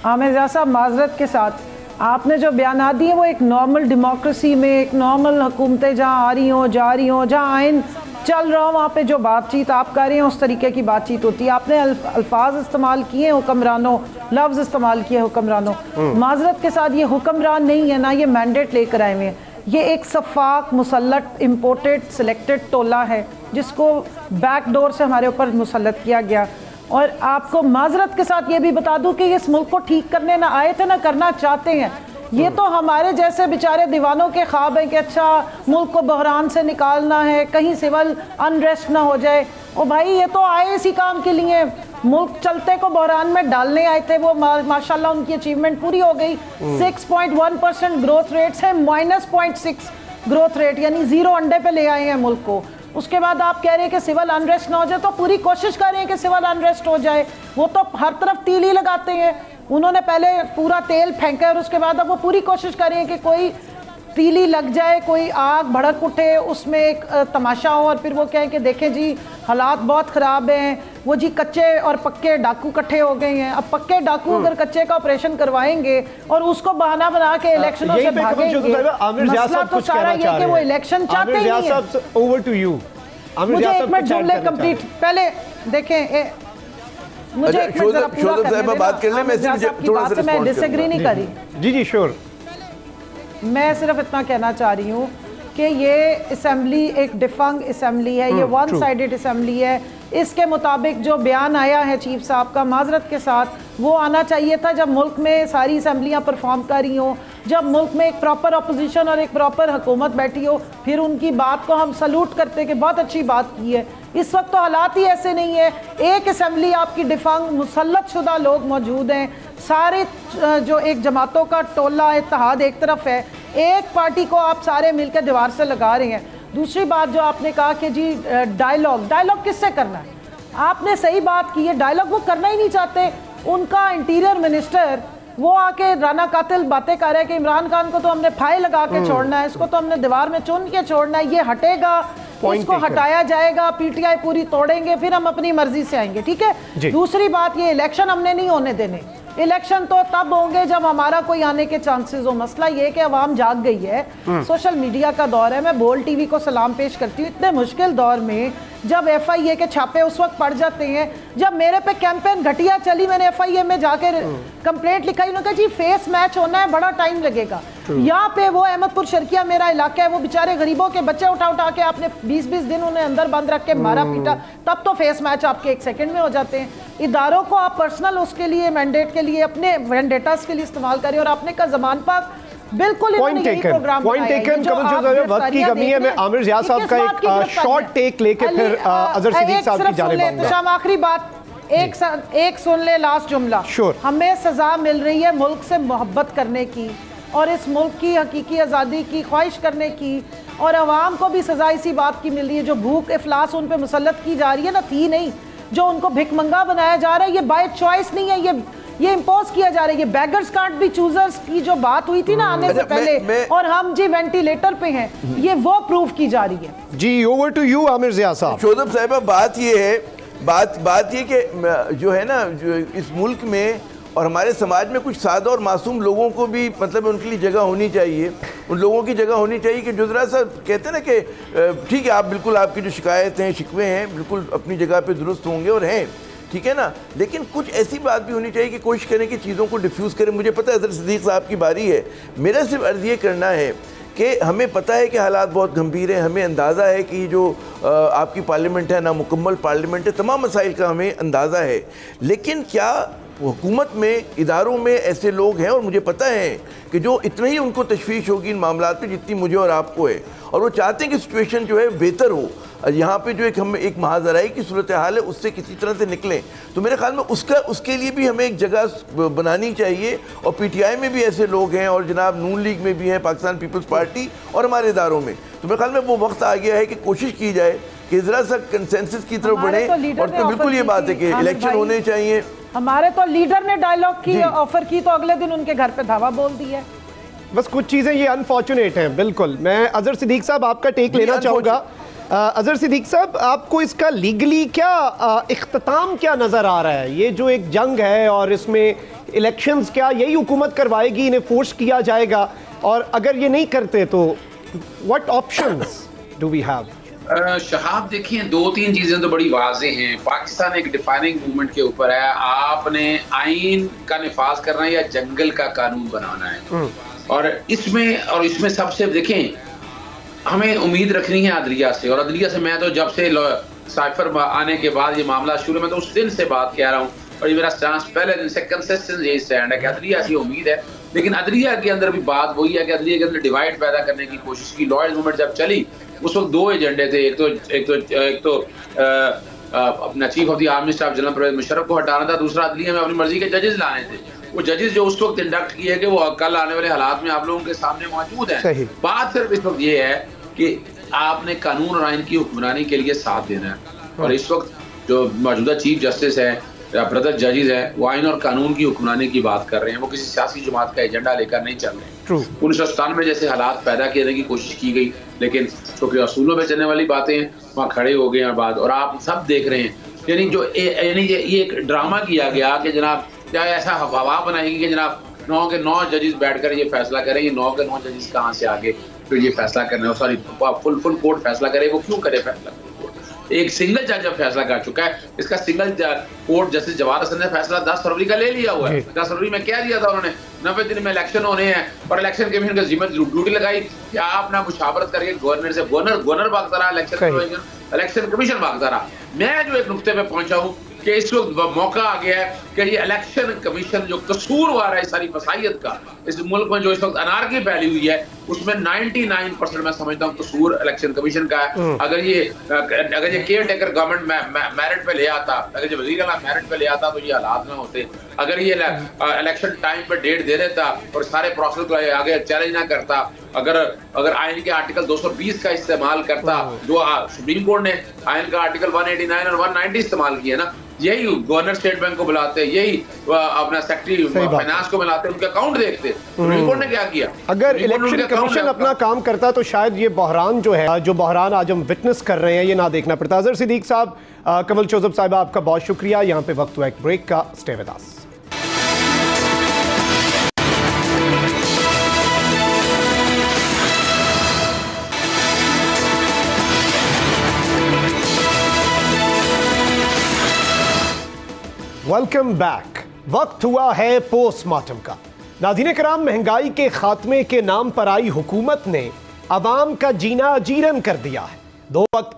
आमिर ज़िया साहब, माजरत के साथ आपने जो बयान दिए वो एक नॉर्मल डेमोक्रेसी में, एक नॉर्मल हुकूमतें जहाँ आ रही हों, जा रही हों, जहाँ आइन चल रहा हो, वहाँ पे जो बातचीत आप कर रहे हैं उस तरीके की बातचीत होती है। आपने अल्फाज इस्तेमाल किए हुक्मरानों, लफ्ज़ इस्तेमाल किए हुक्मरानों। माजरत के साथ ये हुक्मरान नहीं है ना, ये मैंडेट लेकर आए हुए हैं। ये एक सफाक मुसल्लत इम्पोर्टेड सिलेक्टेड टोला है जिसको बैकडोर से हमारे ऊपर मुसल्लत किया गया। और आपको माजरत के साथ ये भी बता दूं कि इस मुल्क को ठीक करने ना आए थे ना करना चाहते हैं। ये तो हमारे जैसे बेचारे दीवानों के ख्वाब हैं कि अच्छा मुल्क को बहरान से निकालना है, कहीं सिविल अनरेस्ट ना हो जाए। ओ भाई, ये तो आए इसी काम के लिए, मुल्क चलते को बहरान में डालने आए थे। वो माशाल्लाह उनकी अचीवमेंट पूरी हो गई। 6.1% ग्रोथ रेट से -0.6 ग्रोथ रेट, यानी 0 अंडे पे ले आए हैं मुल्क को। उसके बाद आप कह रहे हैं कि सिविल अनरेस्ट ना हो जाए, तो पूरी कोशिश कर रहे हैं कि सिविल अनरेस्ट हो जाए। वो तो हर तरफ तीली लगाते हैं, उन्होंने पहले पूरा तेल फेंका और उसके बाद अब वो पूरी कोशिश कर रहे हैं कि कोई तीली लग जाए, कोई आग भड़क उठे, उसमें एक तमाशा हो और फिर वो कहें कि देखें जी हालात बहुत ख़राब हैं, वो जी कच्चे और पक्के डाकू इकट्ठे हो गए हैं। अब पक्के डाकू अगर कच्चे का ऑपरेशन करवाएंगे और उसको बहाना बना के इलेक्शनों से भागेंगे, मसला तो सारा ये कि वो इलेक्शन चाहते ही नहीं है। Over to you. मुझे एक मिनट जुमले कंप्लीट पहले देखें, मुझे एक मिनट जरा पूरा करने बात कर ले, मैं डिसएग्री नहीं करी। जी जी श्योर। मैं सिर्फ इतना कहना चाह रही हूँ कि ये असेंबली एक डिफंग असेंबली है, ये वन साइडेड असेंबली है। इसके मुताबिक जो बयान आया है चीफ साहब का, माजरत के साथ, वो आना चाहिए था जब मुल्क में सारी असेंबलियाँ परफॉर्म कर रही हों, जब मुल्क में एक प्रॉपर अपोजिशन और एक प्रॉपर हुकूमत बैठी हो, फिर उनकी बात को हम सल्यूट करते कि बहुत अच्छी बात की है। इस वक्त तो हालात ही ऐसे नहीं है। एक असेंबली आपकी डिफंग, मुसल्लत शुदा लोग मौजूद हैं, सारे जो एक जमातों का टोला इत्तेहाद एक तरफ है, एक पार्टी को आप सारे मिलकर दीवार से लगा रहे हैं। दूसरी बात जो आपने कहा कि जी डायलॉग किससे करना है, आपने सही बात की है, डायलॉग वो करना ही नहीं चाहते। उनका इंटीरियर मिनिस्टर वो आके राना कातिल बातें कर रहे हैं कि इमरान खान को तो हमने फाइल लगा के छोड़ना है, इसको तो हमने दीवार में चुन के छोड़ना है, ये हटेगा, इसको हटाया जाएगा, पीटीआई पूरी तोड़ेंगे, फिर हम अपनी मर्जी से आएंगे। ठीक है। दूसरी बात, ये इलेक्शन हमने नहीं होने देने। इलेक्शन तो तब होंगे जब हमारा कोई आने के चांसेस हो। मसला ये कि अवाम जाग गई है, सोशल मीडिया का दौर है। मैं बोल टीवी को सलाम पेश करती हूँ, इतने मुश्किल दौर में जब FIA के छापे उस वक्त पड़ जाते हैं जब मेरे पे कैंपेन घटिया चली, मैंने FIA में जाके कंप्लेंट लिखाई, उन्होंने कहा जी फेस मैच होना है, बड़ा टाइम लगेगा। यहाँ पे वो अहमदपुर शर्किया मेरा इलाका है, वो बेचारे गरीबों के बच्चे उठा उठा के आपने 20-20 दिन उन्हें अंदर बंद रख के मारा पीटा, तब तो फेस मैच आपके 1 सेकंड में हो जाते हैं। इदारों को आप पर्सनल उसके लिए मैंडेट के लिए अपने वेंडेटास के लिए इस्तेमाल करें और आपने का ज़मान पाक बिल्कुल पॉइंट टेकन। वक्त की कमी है। मैं आमिर ज़िया साहब का एक शॉर्ट टेक लेके फिर अजहर सिद्दीकी साहब की जानिब आऊंगा। आखिरी बात एक सुन ले, लास्ट जुमला। हमें सजा मिल रही है मुल्क से मोहब्बत करने की और इस मुल्क की हकीकी आज़ादी की ख्वाहिश करने की, और अवाम को भी सजा इसी बात की मिल रही है। जो भूख इफलास उन पे मुसल्लत की जा रही है ना, थी नहीं, जो उनको भिकमंगा बनाया जा रहा है, ये बाय चॉइस नहीं है, ये इम्पोज किया जा रहा है। ये बेगर्स कांट बी चूजर्स की जो बात हुई थी ना आने से पहले, और हम जी वेंटिलेटर पे हैं, ये वो प्रूफ की जा रही है। जी over to you Aamir Zia साहब। शोदब साहिबा, बात ये है, बात ये कि जो है ना, जो इस मुल्क में और हमारे समाज में कुछ सादा और मासूम लोगों को भी मतलब उनके लिए जगह होनी चाहिए। उन लोगों की जगह होनी चाहिए कि जो ज़रा सा कहते हैं ना कि ठीक है, आप बिल्कुल आपकी जो शिकायतें हैं, शिकवे हैं, बिल्कुल अपनी जगह पे दुरुस्त होंगे और हैं, ठीक है ना, लेकिन कुछ ऐसी बात भी होनी चाहिए कि कोशिश करें कि चीज़ों को डिफ्यूज़ करें। मुझे पता है अजहर सिद्दीकी साहब की बारी है, मेरा सिर्फ अर्ज़ ये करना है कि हमें पता है कि हालात बहुत गंभीर हैं, हमें अंदाज़ा है कि जो आपकी पार्लियामेंट है ना मुकम्मल पार्लियामेंट है, तमाम मसाइल का हमें अंदाज़ा है, लेकिन क्या हुकूमत में इदारों में ऐसे लोग हैं, और मुझे पता है कि जो इतना ही उनको तशवीश होगी इन मामलात पे जितनी मुझे और आपको है, और वो चाहते हैं कि सिचुएशन जो है बेहतर हो। यहाँ पे जो एक महाजराई की सूरत हाल है उससे किसी तरह से निकलें, तो मेरे ख्याल में उसके लिए भी हमें एक जगह बनानी चाहिए। और PTI में भी ऐसे लोग हैं, और जनाब नून लीग में भी हैं, पाकिस्तान पीपल्स पार्टी और हमारे इदारों में, तो मेरे ख्याल में वो वक्त आ गया है कि कोशिश की जाए कि ज़रा सा कंसेंसस की तरफ बढ़े। और तो बिल्कुल ये बात है कि इलेक्शन होने चाहिए। हमारे तो लीडर ने डायलॉग की ऑफर की तो अगले दिन उनके घर पे धावा बोल दिया। बस कुछ चीज़ें ये अनफॉर्चुनेट हैं। बिल्कुल, मैं अजहर सिद्दीकी साहब आपका टेक लेना चाहूँगा। अजहर सिद्दीकी साहब, आपको इसका लीगली क्या इख्तिताम क्या नज़र आ रहा है? ये जो एक जंग है और इसमें इलेक्शंस क्या यही हुकूमत करवाएगी, इन्हें फोर्स किया जाएगा, और अगर ये नहीं करते तो what options do we have? Shahab, देखिए 2-3 चीजें तो बड़ी वाज़ेह हैं। पाकिस्तान एक डिफाइनिंग मूवमेंट के ऊपर है। आपने आइन का निफाज करना है या जंगल का कानून बनाना है, और इसमें सबसे देखें, हमें उम्मीद रखनी है अदलिया से। और अदलिया से मैं तो जब से साइफर आने के बाद ये मामला शुरू में, तो उस दिन से बात कह रहा हूँ, और ये मेरा स्टांस पहले दिन से कंसिस्टेंट यही स्टैंड है कि अदलिया ऐसी उम्मीद है, लेकिन अदलिया के अंदर भी बात वही है कि अदलिया के अंदर डिवाइड पैदा करने की कोशिश की। लॉयर्स मूवमेंट जब चली उस वक्त दो एजेंडे थे, एक तो अपना chief of the army staff general Parvez Musharraf को हटाना था, दूसरा अदलिया में अपनी मर्जी के जजेस लाने थे। वो जजेस जो उस वक्त इंडक्ट किए कि वो कल आने वाले हालात में आप लोगों के सामने मौजूद हैं। बात सिर्फ इस वक्त ये है कि आपने कानून और आइन की हुक्मरानी के लिए साथ देना है, और इस वक्त जो मौजूदा चीफ जस्टिस है या ब्रदर जजेस है वो आइन और कानून की हुक्मरानी की बात कर रहे हैं, वो किसी सियासी जमात का एजेंडा लेकर नहीं चल रहे हैं। 1997 जैसे हालात पैदा करने की कोशिश की गई, लेकिन चूंकि असूलों में चलने वाली बातें वहाँ खड़े हो गए हैं बाद, और आप सब देख रहे हैं यानी जो ये एक ड्रामा किया गया कि जनाब क्या ऐसा हवा बनाएगी कि जनाब 9 के 9 जजेस बैठकर ये फैसला करेंगे, 9 के 9 जजेस कहाँ से आगे फिर ये फैसला करने, सॉरी फुल कोर्ट फैसला करे, वो क्यों करे फैसला? एक सिंगल जज जब फैसला कर चुका है, इसका single court justice Jawahar Hasan ने फैसला 10 फरवरी का ले लिया हुआ है। 10 फरवरी में क्या दिया था उन्होंने, 90 दिन में इलेक्शन होने हैं, और इलेक्शन कमीशन का जिम्मे ड्यूटी लगाई कि आप ना मुशावरत करके गवर्नर से, गवर्नर भागता रहा, इलेक्शन कमीशन भागता रहा। मैं जो एक नुक्ते पे पहुंचा हूँ कि इस वक्त मौका आ गया है कि ये इलेक्शन कमीशन जो कसूरवार है सारी फसाइयत का, इस मुल्क में जो इस वक्त अनारकी फैली हुई है उसमें 99% मैं समझता हूँ कसूर इलेक्शन कमीशन का है। अगर ये केयर टेकर गवर्नमेंट मेरिट पे ले आता, अगर ये वजीर आला मेरिट पे ले आता तो ये हालात ना होते। अगर ये इलेक्शन टाइम पे डेट दे देता और सारे प्रोसेस को आगे चैलेंज ना करता, अगर आइन के आर्टिकल 220 का इस्तेमाल करता, जो सुप्रीम कोर्ट ने आइन का आर्टिकल 189 और 190 इस्तेमाल किया ना, यही गवर्नर स्टेट बैंक को बुलाते, यही अपना सेक्रेटरी फाइनेंस को बुलाते, उनके अकाउंट देखते। सुप्रीम कोर्ट ने क्या किया? अगर इलेक्शन कमीशन अपना काम करता तो शायद ये बहरान जो है, जो बहरान आज हम विटनेस कर रहे हैं, ये ना देखना पड़ता। अजहर सिद्दीक साहब, कमल जोसेफ साहिबा, आपका बहुत शुक्रिया। यहाँ पे वक्त हुआ एक ब्रेक का, stay with us. Welcome back. वक्त हुआ है पोस्टमार्टम का। नाज़रीन कराम, महंगाई के खात्मे के नाम पर आई हुकूमत ने अवाम का जीना अजीरन कर दिया है। 2 वक्त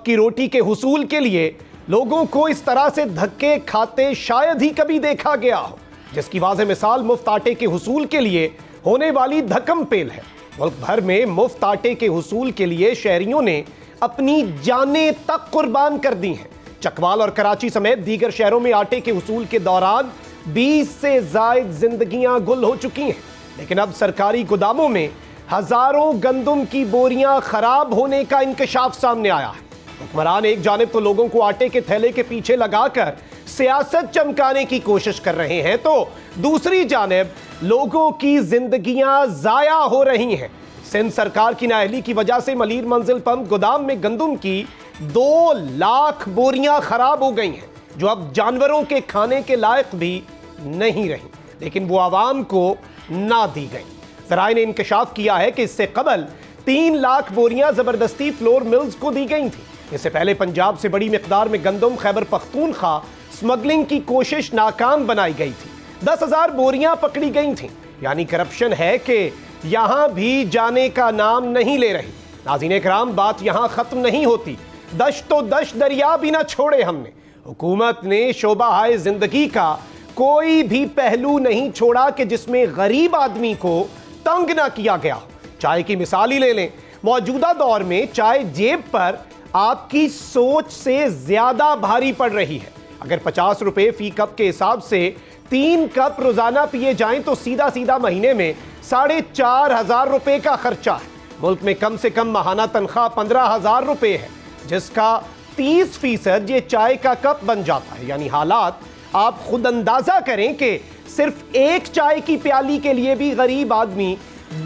की रोटी के हुसूल के लिए लोगों को इस तरह से धक्के खाते शायद ही कभी देखा गया हो, जिसकी वाज़ेह मिसाल मुफ्त आटे के हुसूल के लिए होने वाली धक्कम पेल है। मुल्क भर में मुफ्त आटे के हुसूल के लिए शहरियों ने अपनी जानें तक कुर्बान कर दी हैं। चकवाल और कराची समेत दीगर शहरों में आटे के हुसूल के दौरान 20 से ज़ायद जिंदगियां गुल हो चुकी हैं, लेकिन अब सरकारी गोदामों में हजारों गंदम की बोरियां खराब होने का इंकशाफ सामने आया है। हुक्मरान एक जानिब तो लोगों को आटे के थैले के पीछे लगाकर सियासत चमकाने की कोशिश कर रहे हैं, तो दूसरी जानिब लोगों की जिंदगियां जाया हो रही हैं। सिंध सरकार की नाअहली की वजह से मलीर मंजिल पंप गोदाम में गंदम की 2 लाख बोरियां खराब हो गई हैं, जो अब जानवरों के खाने के लायक भी नहीं रही, लेकिन वो आवाम को ना दी गई। ज़राए ने इंकशाफ किया है कि इससे कबल 3 लाख बोरियां जबरदस्ती फ्लोर मिल्स को दी गई थी। इससे पहले पंजाब से बड़ी मिकदार में गंदम खैबर पख्तूनख्वा स्मगलिंग की कोशिश नाकाम बनाई गई थी। 10,000 बोरियां पकड़ी गई थी। यानी करप्शन है कि यहां भी जाने का नाम नहीं ले रही। नाज़रीन कराम, बात यहां खत्म नहीं होती। दश तो दश दरिया भी ना छोड़े हमने। हुकूमत ने शोबा हाय जिंदगी का कोई भी पहलू नहीं छोड़ा कि जिसमें गरीब आदमी को तंग ना किया गया। चाय की मिसाल ही ले लें। मौजूदा दौर में चाय जेब पर आपकी सोच से ज्यादा भारी पड़ रही है। अगर 50 रुपए फी कप के हिसाब से 3 कप रोजाना पिए जाएं तो सीधा सीधा महीने में 4,500 रुपए का खर्चा है। मुल्क में कम से कम माहाना तनख्वाह 15,000 रुपए है, जिसका 30% ये चाय का कप बन जाता है। यानी हालात आप खुद अंदाजा करें कि सिर्फ एक चाय की प्याली के लिए भी गरीब आदमी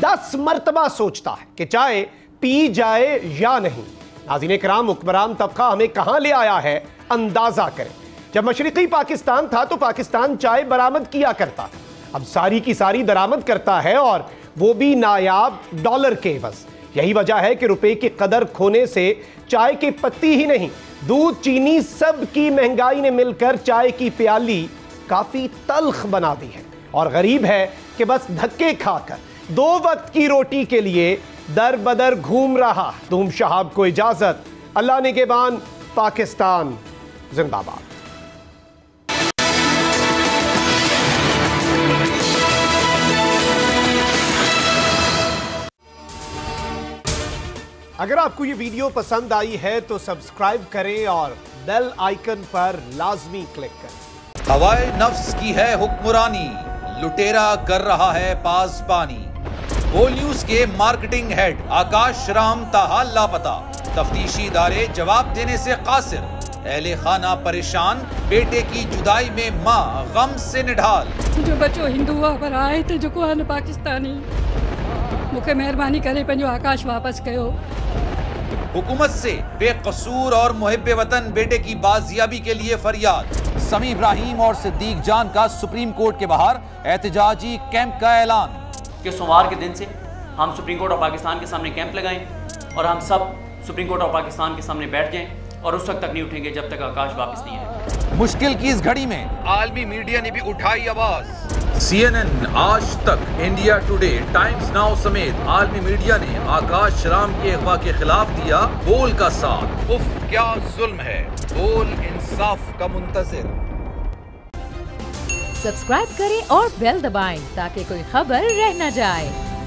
10 मरतबा सोचता है कि चाय पी जाए या नहीं। नाज़रीन कराम, हुक्मरान तबका हमें कहां ले आया है, अंदाजा करें। जब मशरिकी पाकिस्तान था तो पाकिस्तान चाय बरामद किया करता था, अब सारी की सारी दरामद करता है, और वो भी नायाब डॉलर के एवज। यही वजह है कि रुपए की कदर खोने से चाय की पत्ती ही नहीं, दूध, चीनी, सब की महंगाई ने मिलकर चाय की प्याली काफी तल्ख बना दी है, और गरीब है कि बस धक्के खाकर 2 वक्त की रोटी के लिए दर बदर घूम रहा। तुम शहाब को इजाजत। अल्लाह निगहबान। पाकिस्तान जिंदाबाद। अगर आपको ये वीडियो पसंद आई है तो सब्सक्राइब करें और बेल आइकन पर लाजमी क्लिक करें। हवाए नफ्स की है हुक्मरानी, लुटेरा कर रहा है पासबानी। बोल न्यूज के मार्केटिंग हेड आकाश राम ताहाल लापता, तफ्तीशी इदारे जवाब देने से कासिर। अहले खाना परेशान, बेटे की जुदाई में माँ गम से निढाल। जो बच्चों हिंदू पर आए थे जो कोन पाकिस्तानी, मुझे मेहरबानी करे पंहिंजो आकाश वापस कयो। हुकूमत से बेकसूर और मुहिब्बे वतन बेटे की बाजियाबी के लिए फरियाद। समी इब्राहिम और सिद्दीक जान का सुप्रीम कोर्ट के बाहर एहतजाजी कैंप का ऐलान कि सोमवार के दिन से हम सुप्रीम कोर्ट ऑफ पाकिस्तान के सामने कैंप लगाएं और हम सब सुप्रीम कोर्ट ऑफ पाकिस्तान के सामने बैठ जाएं और उस वक्त तक नहीं उठेंगे जब तक आकाश वापस नहीं आए। मुश्किल की इस घड़ी में आलमी मीडिया ने भी उठाई आवाज। CNN, आज तक, इंडिया टुडे, टाइम्स नाउ समेत आलमी मीडिया ने आकाश राम के अगवा के खिलाफ दिया बोल का साथ। उफ क्या जुल्म है, बोल इंसाफ का मुंतजिर। सब्सक्राइब करें और बेल दबाएं ताकि कोई खबर रह न जाए।